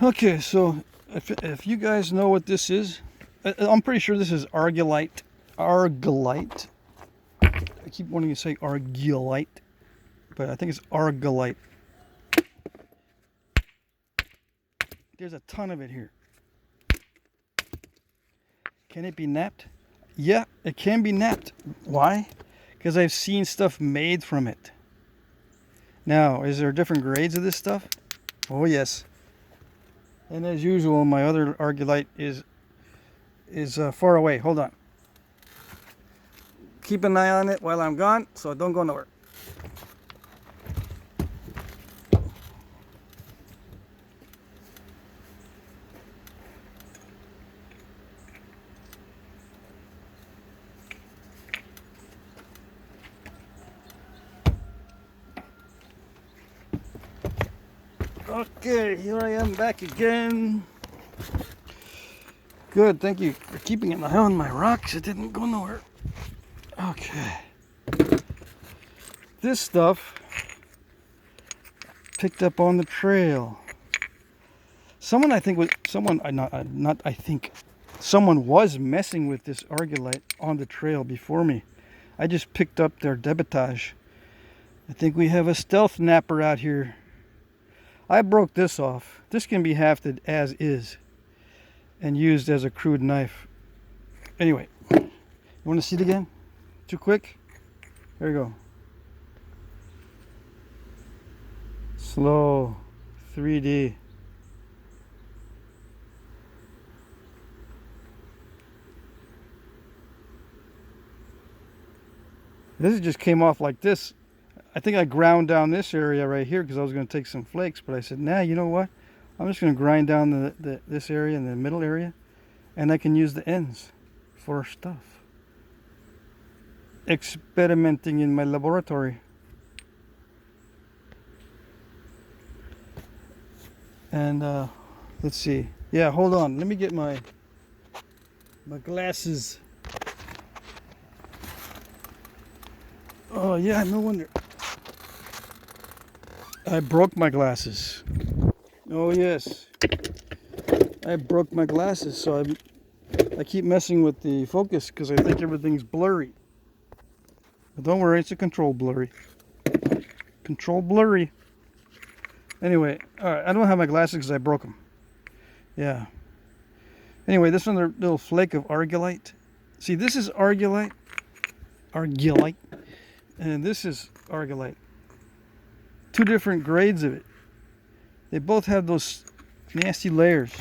Okay, so if you guys know what this is, I'm pretty sure this is argillite. Argillite. I keep wanting to say argillite, but I think it's argillite. There's a ton of it here. Can it be knapped? Yeah, it can be knapped. Why? Because I've seen stuff made from it. Now, is there different grades of this stuff? Oh yes. And as usual, my other argillite is far away. Hold on. Keep an eye on it while I'm gone, so don't go nowhere. Okay, here I am back again. Good, thank you for keeping an eye on my rocks. It didn't go nowhere. Okay. This stuff picked up on the trail. Someone was messing with this argillite on the trail before me. I just picked up their debitage. I think we have a stealth napper out here. I broke this off. This can be hafted as is and used as a crude knife. Anyway, you want to see it again? Too quick? There you go. Slow 3D. This just came off like this. I think I ground down this area right here because I was going to take some flakes, but I said, nah, you know what? I'm just going to grind down this area and the middle area, and I can use the ends for stuff. Experimenting in my laboratory. And let's see. Yeah, hold on. Let me get my glasses. Oh yeah, no wonder. I broke my glasses. Oh yes, I broke my glasses, so I keep messing with the focus because I think everything's blurry. But don't worry, it's a control blurry. Control blurry. Anyway, all right, I don't have my glasses because I broke them. Yeah. Anyway, this one, a little flake of argillite. See, this is argillite, and this is argillite. Two different grades of it. They both have those nasty layers.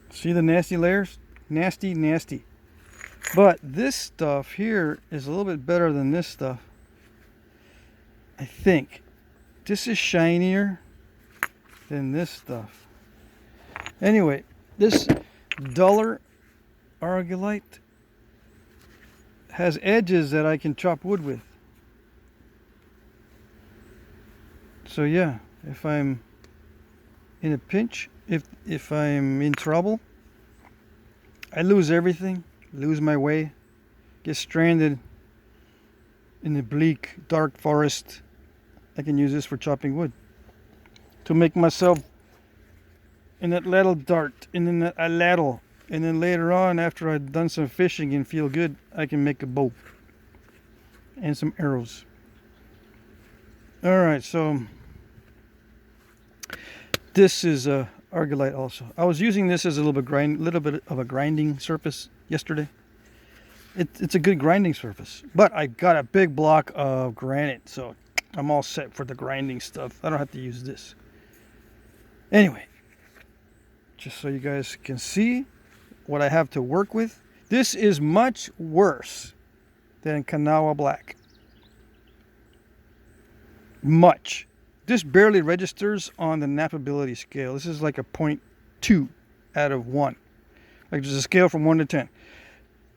See the nasty layers? Nasty, nasty. But this stuff here is a little bit better than this stuff. I think. This is shinier than this stuff. Anyway, this duller argillite has edges that I can chop wood with. So yeah, if I'm in a pinch, if I'm in trouble, I lose everything, lose my way, get stranded in the bleak, dark forest, I can use this for chopping wood to make myself in that little dart, and then a ladle, and then later on, after I've done some fishing and feel good, I can make a bow and some arrows. All right, so this is argillite also. I was using this as a little bit of a grinding surface yesterday. It's a good grinding surface, but I got a big block of granite, so I'm all set for the grinding stuff. I don't have to use this. Anyway, just so you guys can see what I have to work with. This is much worse than Kanawha Black. Much. This barely registers on the knappability scale. This is like a 0.2 out of 1. Like there's a scale from 1 to 10.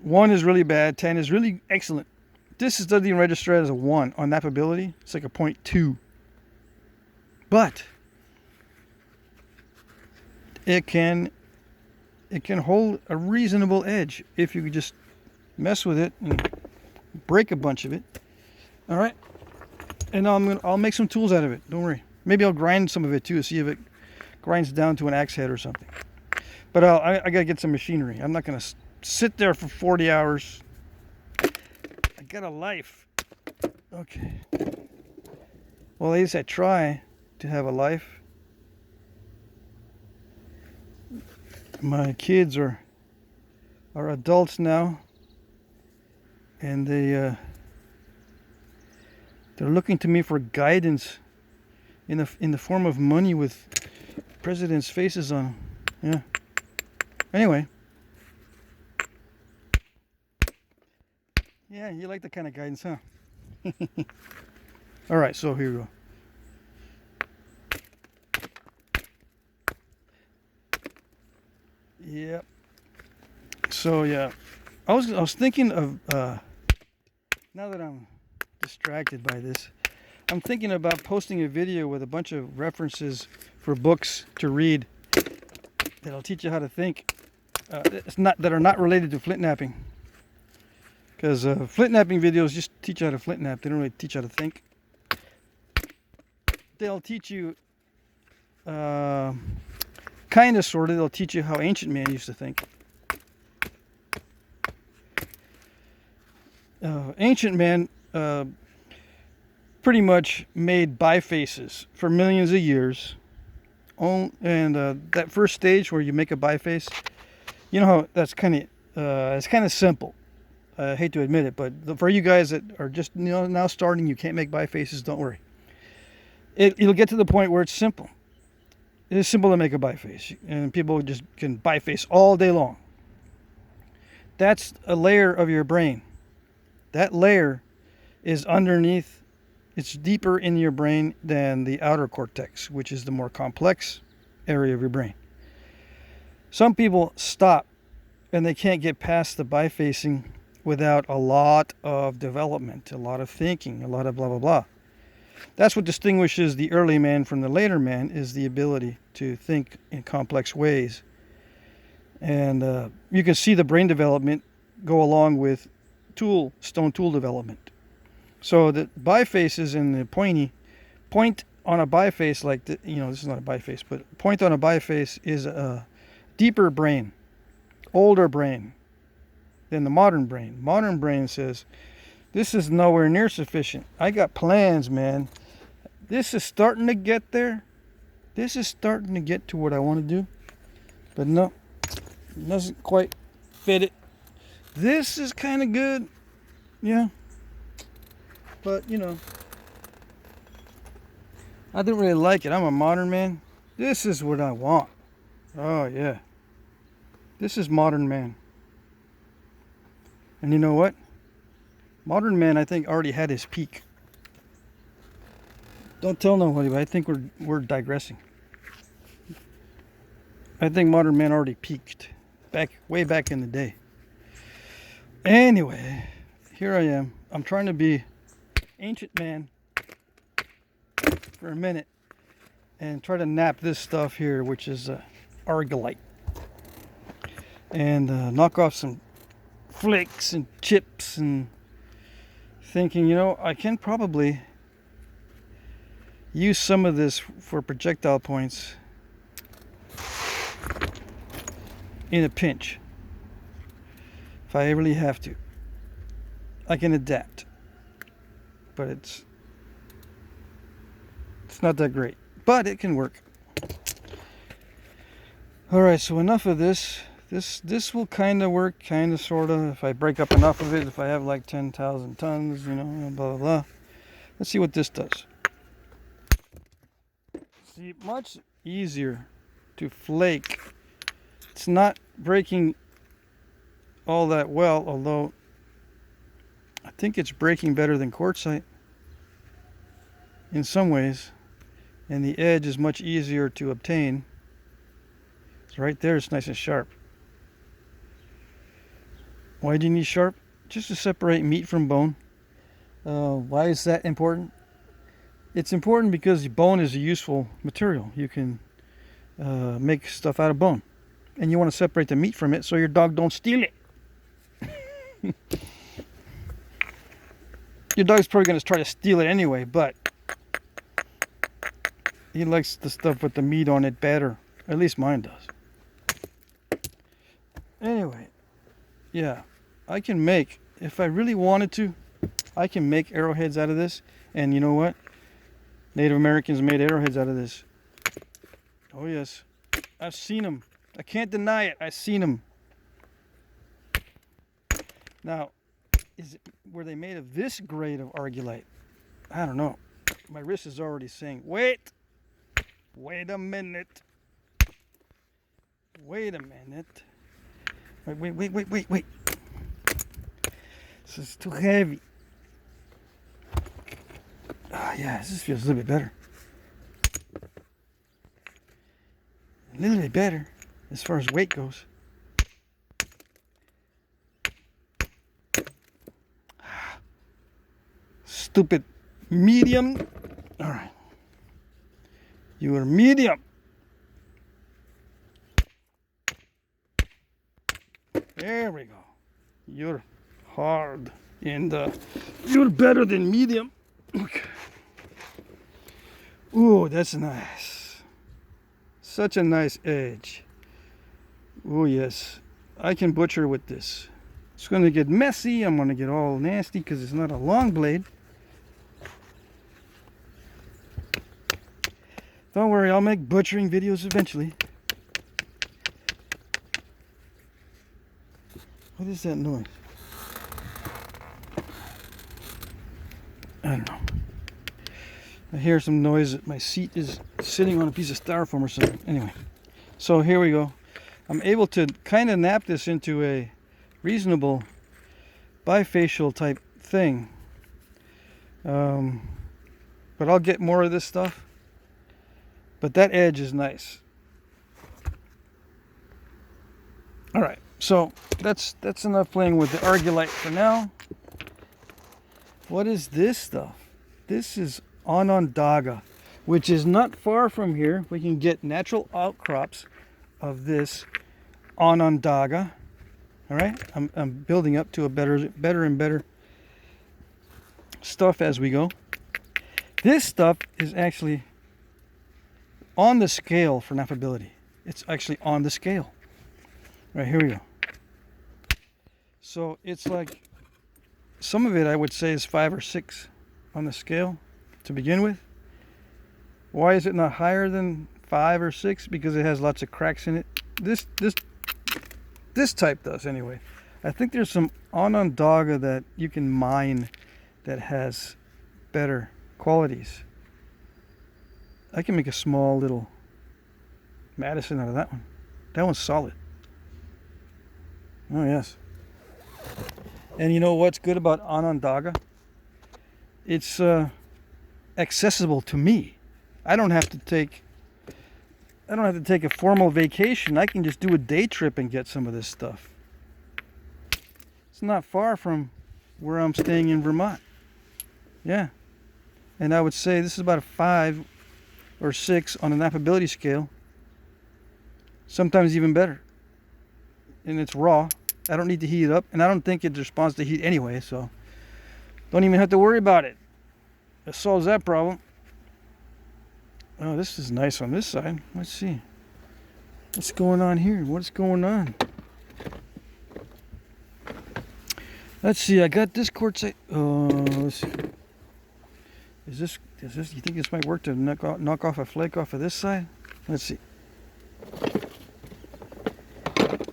1 is really bad, 10 is really excellent. This doesn't even register as a 1 on knappability. It's like a 0.2. But it can hold a reasonable edge if you could just mess with it and break a bunch of it. All right, and I'll make some tools out of it. Don't worry. Maybe I'll grind some of it too, see if it grinds down to an axe head or something. But I gotta get some machinery. I'm not gonna sit there for 40 hours. I got a life. Okay. Well, at least I try to have a life. My kids are adults now, and they're looking to me for guidance in the form of money with presidents' faces on them. Yeah. Anyway. Yeah, you like that kind of guidance, huh? All right, so here we go. Yep. So yeah, I was thinking of now that I'm distracted by this, I'm thinking about posting a video with a bunch of references for books to read that'll teach you how to think. That are not related to flint knapping, because flint knapping videos just teach you how to flint knap. They don't really teach you how to think. They'll teach you, kind of, sort of. They'll teach you how ancient man used to think. Ancient man pretty much made bifaces for millions of years. And that first stage where you make a biface, you know how that's it's kind of simple. I hate to admit it, but for you guys that are just now starting, you can't make bifaces. Don't worry. It'll get to the point where it's simple. It is simple to make a biface, and people just can biface all day long. That's a layer of your brain. That layer is underneath. It's deeper in your brain than the outer cortex, which is the more complex area of your brain. Some people stop and they can't get past the bifacing without a lot of development, a lot of thinking, a lot of blah, blah, blah. That's what distinguishes the early man from the later man, is the ability to think in complex ways. And you can see the brain development go along with stone tool development. So the bifaces and the point on a biface like this is not a biface, but point on a biface is a deeper brain, older brain than the modern brain. Modern brain says, this is nowhere near sufficient. I got plans, man. This is starting to get there. This is starting to get to what I want to do. But no, it doesn't quite fit it. This is kind of good. Yeah. But, I didn't really like it. I'm a modern man. This is what I want. Oh, yeah. This is modern man. And you know what? Modern man, I think, already had his peak. Don't tell nobody, but I think we're digressing. I think modern man already peaked. Way back in the day. Anyway, here I am. I'm trying to be ancient man for a minute and try to knap this stuff here, which is argillite, and knock off some flakes and chips, and thinking, I can probably use some of this for projectile points in a pinch. If I really have to, I can adapt. But it's not that great. But it can work. Alright, so enough of this. This will kind of work, kind of, sort of, if I break up enough of it, if I have like 10,000 tons, blah, blah, blah. Let's see what this does. See, much easier to flake. It's not breaking all that well, although I think it's breaking better than quartzite in some ways, and the edge is much easier to obtain. It's right there, it's nice and sharp. Why do you need sharp? Just to separate meat from bone. Why is that important? It's important because bone is a useful material. You can make stuff out of bone, and you want to separate the meat from it so your dog don't steal it. Your dog's probably going to try to steal it anyway, but He likes the stuff with the meat on it better. At least mine does. Anyway, yeah, I can make, if I really wanted to, I can make arrowheads out of this. And you know what? Native Americans made arrowheads out of this. Oh yes, I've seen them. I can't deny it. I've seen them. Now, were they made of this grade of argillite? I don't know. My wrist is already saying, wait a minute. Wait a minute. Wait. This is too heavy. Yeah, this feels a little bit better. A little bit better as far as weight goes. Stupid medium. All right. You are medium. There we go. You're hard and you're better than medium. Okay. Ooh, that's nice. Such a nice edge. Oh yes, I can butcher with this. It's going to get messy. I'm going to get all nasty because it's not a long blade. Don't worry, I'll make butchering videos eventually. What is that noise? I don't know. I hear some noise that my seat is sitting on a piece of styrofoam or something. Anyway, so here we go. I'm able to kind of knap this into a reasonable bifacial type thing. But I'll get more of this stuff. But that edge is nice. All right, so that's enough playing with the argillite for now. What is this stuff? This is Onondaga, which is not far from here. We can get natural outcrops of this Onondaga. All right, I'm building up to a better and better stuff as we go. This stuff is actually on the scale for knappability. It's actually on the scale. Right, here we go. So it's like, some of it I would say is 5 or 6 on the scale to begin with. Why is it not higher than 5 or 6? Because it has lots of cracks in it. This type does anyway. I think there's some Onondaga that you can mine that has better qualities. I can make a small little Madison out of that one. That one's solid. Oh yes. And you know what's good about Onondaga? It's accessible to me. I don't have to take a formal vacation. I can just do a day trip and get some of this stuff. It's not far from where I'm staying in Vermont. Yeah. And I would say this is about a 5 or 6 on a knappability scale. Sometimes even better. And it's raw. I don't need to heat it up, and I don't think it responds to heat anyway, so don't even have to worry about it. That solves that problem. Oh, this is nice on this side. Let's see. What's going on here? What's going on? Let's see. I got this quartzite. Let's see. Is this? You think this might work to knock off a flake off of this side? Let's see.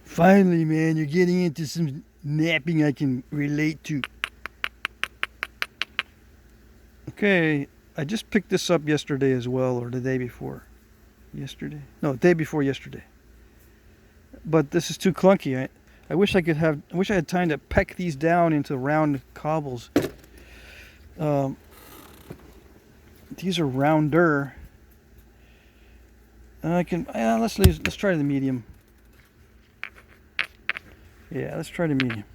Finally, man, you're getting into some knapping I can relate to. Okay, I just picked this up yesterday as well, or the day before. Yesterday? No, day before yesterday. But this is too clunky. I wish I had time to peck these down into round cobbles. These are rounder. Let's try the medium. Yeah, let's try the medium.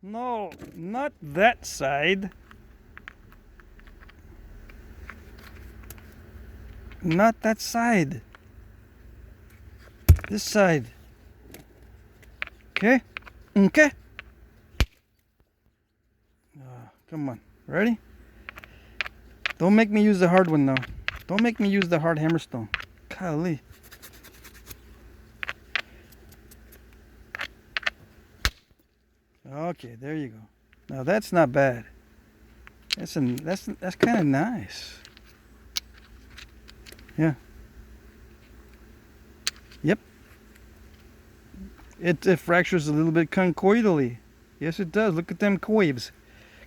No, not that side. Not that side. This side. Okay? Okay? Come on. Ready? Don't make me use the hard one, though. Don't make me use the hard hammerstone. Golly. Okay, there you go. Now that's not bad. That's kind of nice. Yeah. Yep. It fractures a little bit conchoidally. Yes, it does. Look at them coives.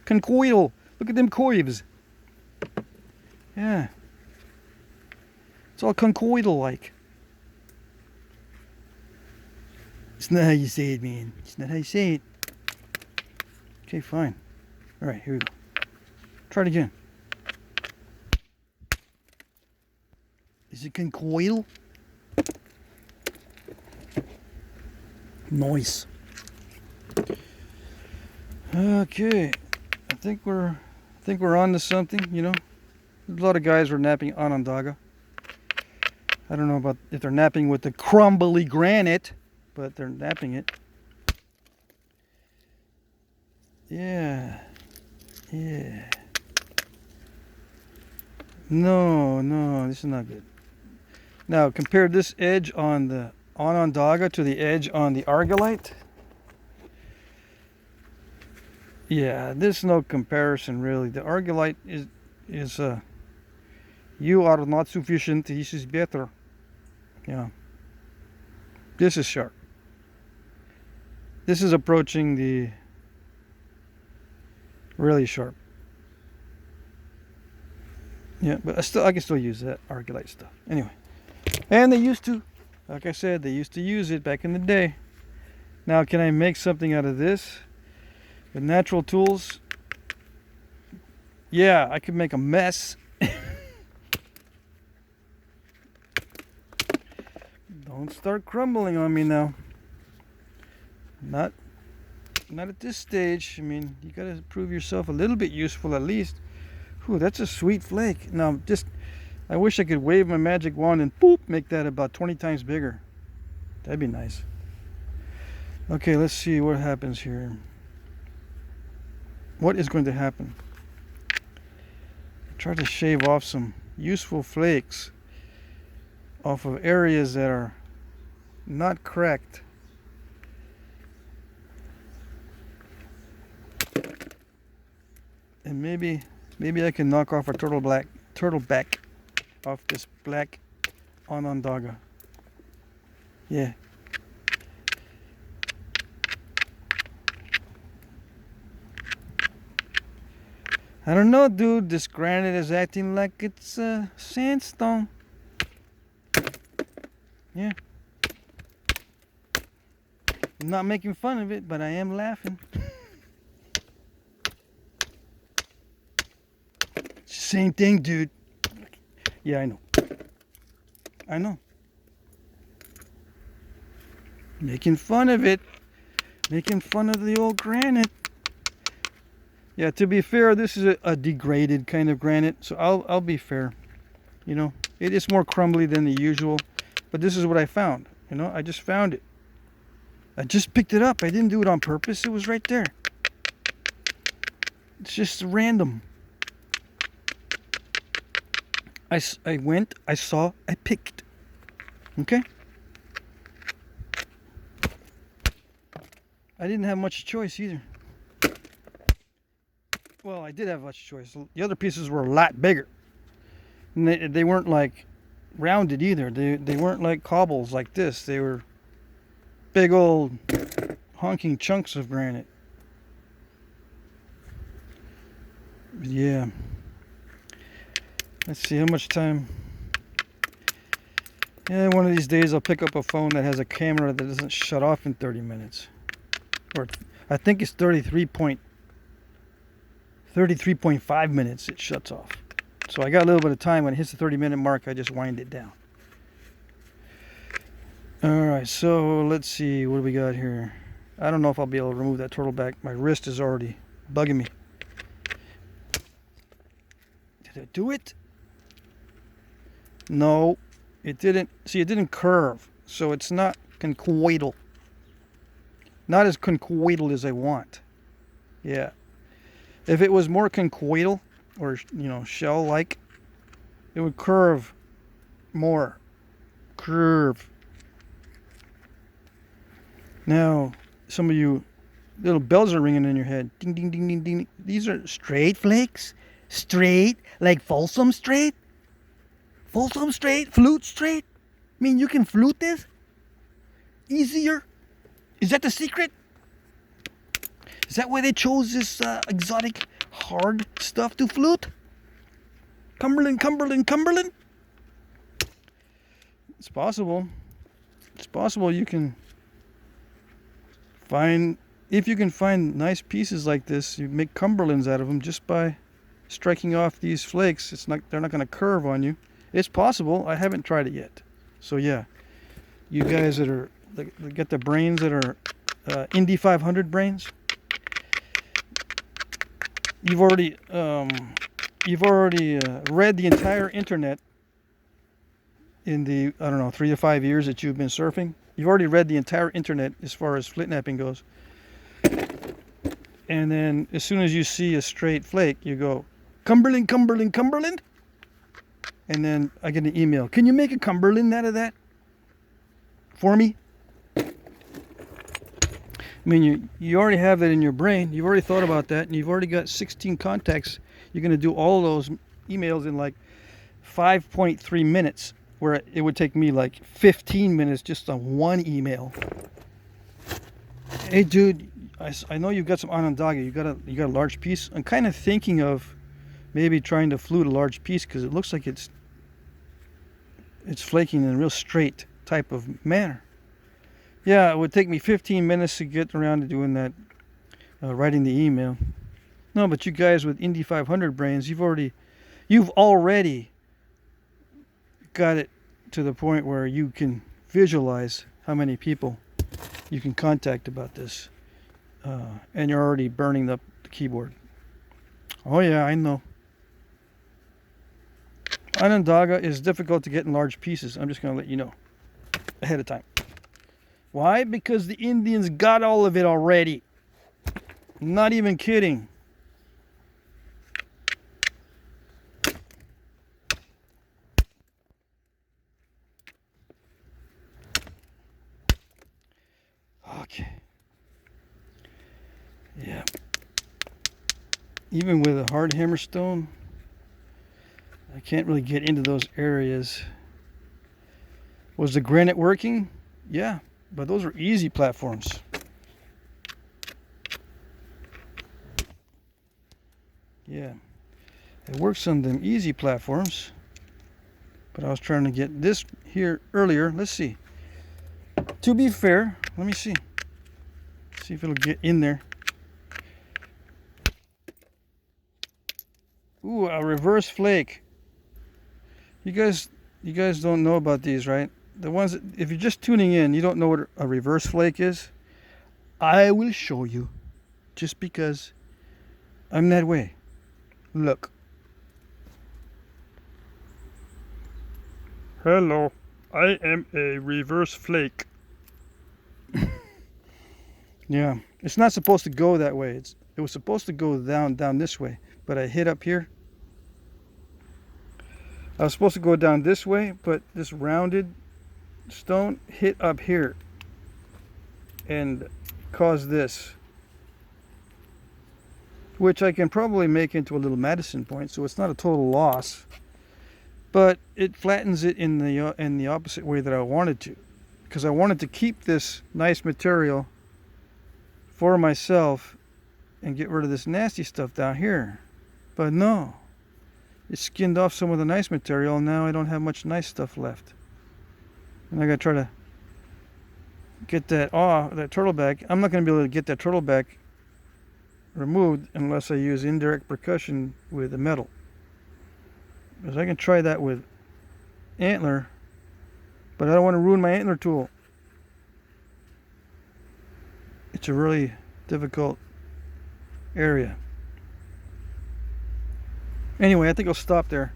Conchoidal. Look at them coives. Yeah. It's all conchoidal like. It's not how you say it, man. It's not how you say it. Okay, fine. All right, here we go. Try it again. Is it conchoidal? Nice. Okay, I think we're on to something. You know, a lot of guys were napping Onondaga. I don't know about if they're napping with the crumbly granite, but they're napping it. Yeah. No, this is not good. Now compare this edge on the Onondaga to the edge on the Argillite. Yeah, there's no comparison really. The Argillite is you are not sufficient, this is better. Yeah. This is sharp. This is approaching the really sharp. Yeah, but I can still use that Argillite stuff. Anyway. And they used to, like I said, they used to use it back in the day. Now, can I make something out of this with natural tools? Yeah, I could make a mess. Don't start crumbling on me now. Not at this stage. I mean, you gotta prove yourself a little bit useful at least. Whew, that's a sweet flake. Now, I wish I could wave my magic wand and boop, make that about 20 times bigger. That'd be nice. Okay, let's see what happens here. What is going to happen? Try to shave off some useful flakes off of areas that are not cracked. And maybe I can knock off a turtle back off this black Onondaga. Yeah. I don't know, dude. This granite is acting like it's sandstone. Yeah. I'm not making fun of it, but I am laughing. It's the same thing, dude. Yeah, I know. Making fun of it. Making fun of the old granite. Yeah, to be fair, this is a degraded kind of granite, so I'll be fair. You know, it is more crumbly than the usual, but this is what I found. You know, I just found it. I just picked it up. I didn't do it on purpose. It was right there. It's just random. I went, I saw, I picked. Okay? I didn't have much choice either. Well, I did have much choice. The other pieces were a lot bigger. And they weren't like rounded either. They weren't like cobbles like this. They were big old honking chunks of granite. Yeah. Let's see how much time. Yeah, one of these days I'll pick up a phone that has a camera that doesn't shut off in 30 minutes. Or I think it's 33.5 minutes it shuts off. So I got a little bit of time. When it hits the 30-minute mark, I just wind it down. Alright, so let's see. What do we got here? I don't know if I'll be able to remove that turtle back. My wrist is already bugging me. Did I do it? No, it didn't. See, it didn't curve. So it's not conchoidal. Not as conchoidal as I want. Yeah. If it was more conchoidal, or shell-like, it would curve more. Curve. Now, some of you little bells are ringing in your head. Ding, ding, ding, ding, ding. These are straight flakes? Straight? Like Folsom straight? Folsom straight? Flute straight? I mean, you can flute this? Easier? Is that the secret? Is that why they chose this exotic, hard stuff to flute? Cumberland, Cumberland, Cumberland? It's possible. It's possible you can find... If you can find nice pieces like this, you make Cumberlands out of them just by striking off these flakes. They're not going to curve on you. It's possible. I haven't tried it yet. So yeah, you guys that get the brains that are Indy 500 brains, you've already read the entire internet in the 3 to 5 years that you've been surfing. You've already read the entire internet as far as Flintknapping goes. And then as soon as you see a straight flake, you go, Cumberland, Cumberland, Cumberland. And then I get an email. Can you make a Cumberland out of that for me? I mean, you already have that in your brain. You've already thought about that. And you've already got 16 contacts. You're going to do all those emails in like 5.3 minutes. Where it would take me like 15 minutes just on one email. Hey, dude. I know you've got some Onondaga. You got a large piece. I'm kind of thinking of maybe trying to flute a large piece because it looks like it's flaking in a real straight type of manner. Yeah, it would take me 15 minutes to get around to doing that, writing the email. No, but you guys with Indy 500 brains, you've already got it to the point where you can visualize how many people you can contact about this. And you're already burning up the keyboard. Oh yeah, I know. Onondaga is difficult to get in large pieces. I'm just going to let you know ahead of time. Why? Because the Indians got all of it already. Not even kidding. Okay. Yeah. Even with a hard hammerstone, I can't really get into those areas. Was the granite working? Yeah, but those are easy platforms. Yeah, it works on them easy platforms. But I was trying to get this here earlier. Let's see. To be fair, let me see. See if it'll get in there. Ooh, a reverse flake. You guys don't know about these, right? The ones that, if you're just tuning in, you don't know what a reverse flake is. I will show you, just because I'm that way. Look. Hello, I am a reverse flake. Yeah, it's not supposed to go that way. It was supposed to go down this way, but I hit up here. I was supposed to go down this way, but this rounded stone hit up here and caused this, which I can probably make into a little Madison point, so it's not a total loss, but it flattens it in the opposite way that I wanted to, because I wanted to keep this nice material for myself and get rid of this nasty stuff down here. But no, it skinned off some of the nice material, and now I don't have much nice stuff left. And I gotta try to get that turtle back. I'm not gonna be able to get that turtle back removed unless I use indirect percussion with the metal. Because I can try that with antler, but I don't want to ruin my antler tool. It's a really difficult area. Anyway, I think I'll stop there.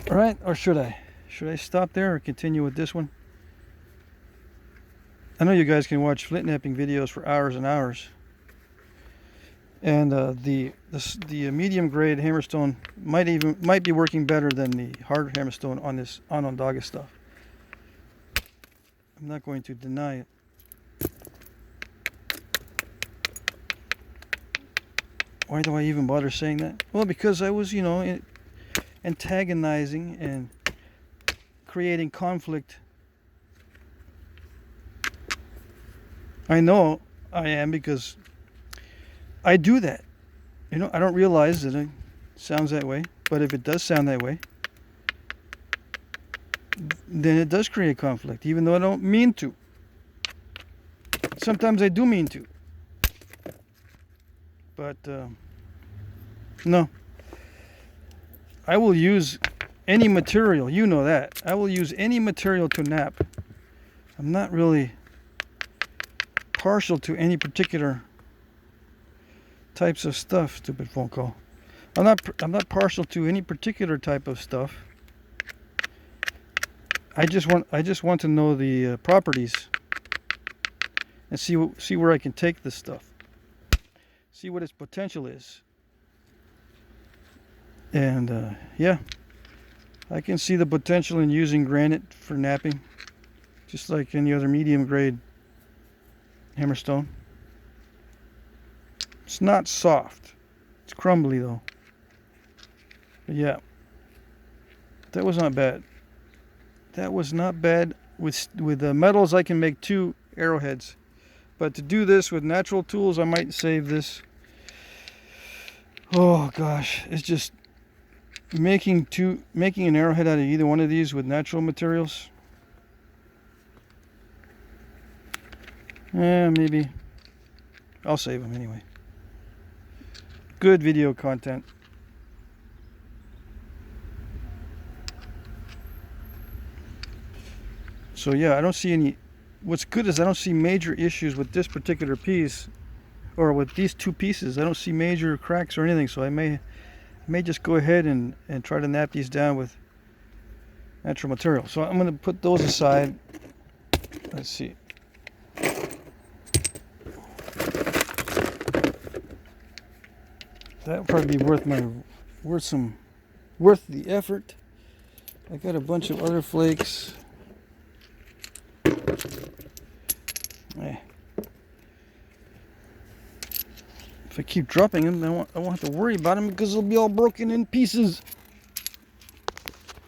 Alright, or should I? Should I stop there or continue with this one? I know you guys can watch Flintknapping videos for hours and hours. And the medium grade hammerstone might be working better than the hard hammerstone on this Onondaga stuff. I'm not going to deny it. Why do I even bother saying that? Well, because I was, antagonizing and creating conflict. I know I am, because I do that. I don't realize that it sounds that way, but if it does sound that way, then it does create conflict, even though I don't mean to. Sometimes I do mean to. But, no. I will use any material, you know that. I will use any material to knap. I'm not really partial to any particular types of stuff. Stupid phone call. I'm not partial to any particular type of stuff. I just want to know the properties and see where I can take this stuff. See what its potential is. And yeah, I can see the potential in using granite for knapping, just like any other medium grade hammerstone. It's not soft. It's crumbly though. But yeah, that was not bad. That was not bad. With the metals, I can make 2 arrowheads. But to do this with natural tools, I might save this. Oh gosh, it's just making an arrowhead out of either one of these with natural materials. Maybe I'll save them anyway. Good video content. So yeah, I don't see any. What's good is I don't see major issues with this particular piece, or with these 2 pieces. I don't see major cracks or anything. So I may just go ahead and try to knap these down with natural material. So I'm going to put those aside. Let's see. That would probably be worth the effort. I got a bunch of other flakes. If I keep dropping them, I won't have to worry about them, because they'll be all broken in pieces.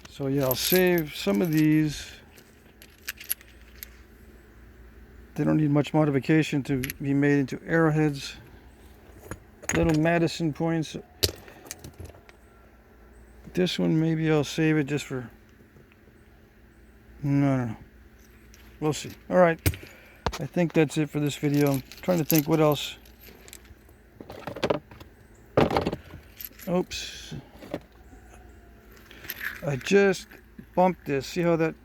So yeah, I'll save some of these. They don't need much modification to be made into arrowheads. Little Madison points. This one, maybe I'll save it just for... No. We'll see. Alright. I think that's it for this video. I'm trying to think what else. Oops. I just bumped this. See how that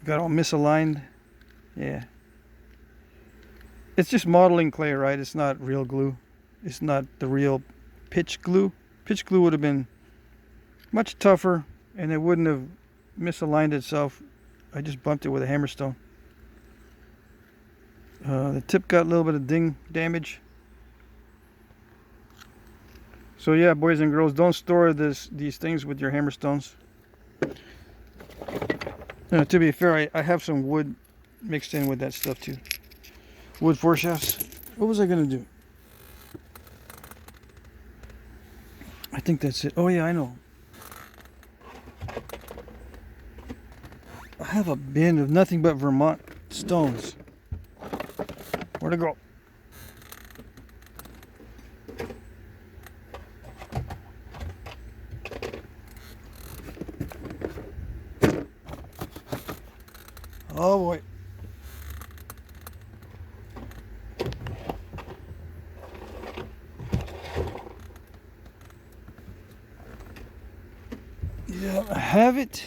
got all misaligned? Yeah. It's just modeling clay, right? It's not real glue. It's not the real pitch glue. Pitch glue would have been much tougher, and it wouldn't have misaligned itself. I just bumped it with a hammerstone. The tip got a little bit of ding damage. So yeah, boys and girls, don't store these things with your hammerstones. To be fair, I have some wood mixed in with that stuff too. Wood foreshafts. What was I gonna do? I think that's it. Oh yeah, I know. I have a bin of nothing but Vermont stones. Where'd it go? Oh boy. Yeah, I have it.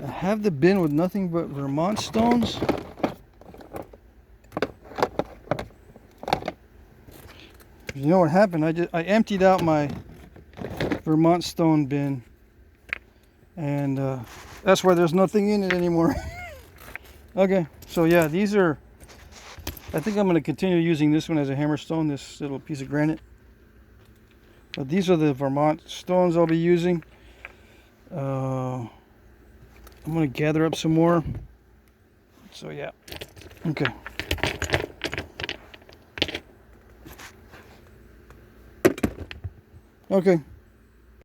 I have the bin with nothing but Vermont stones. You know what happened? I emptied out my Vermont stone bin, and that's why there's nothing in it anymore. Okay, so yeah, these are I think I'm going to continue using this one as a hammerstone, this little piece of granite. But these are the Vermont stones I'll be using. I'm going to gather up some more. So yeah, okay. Okay.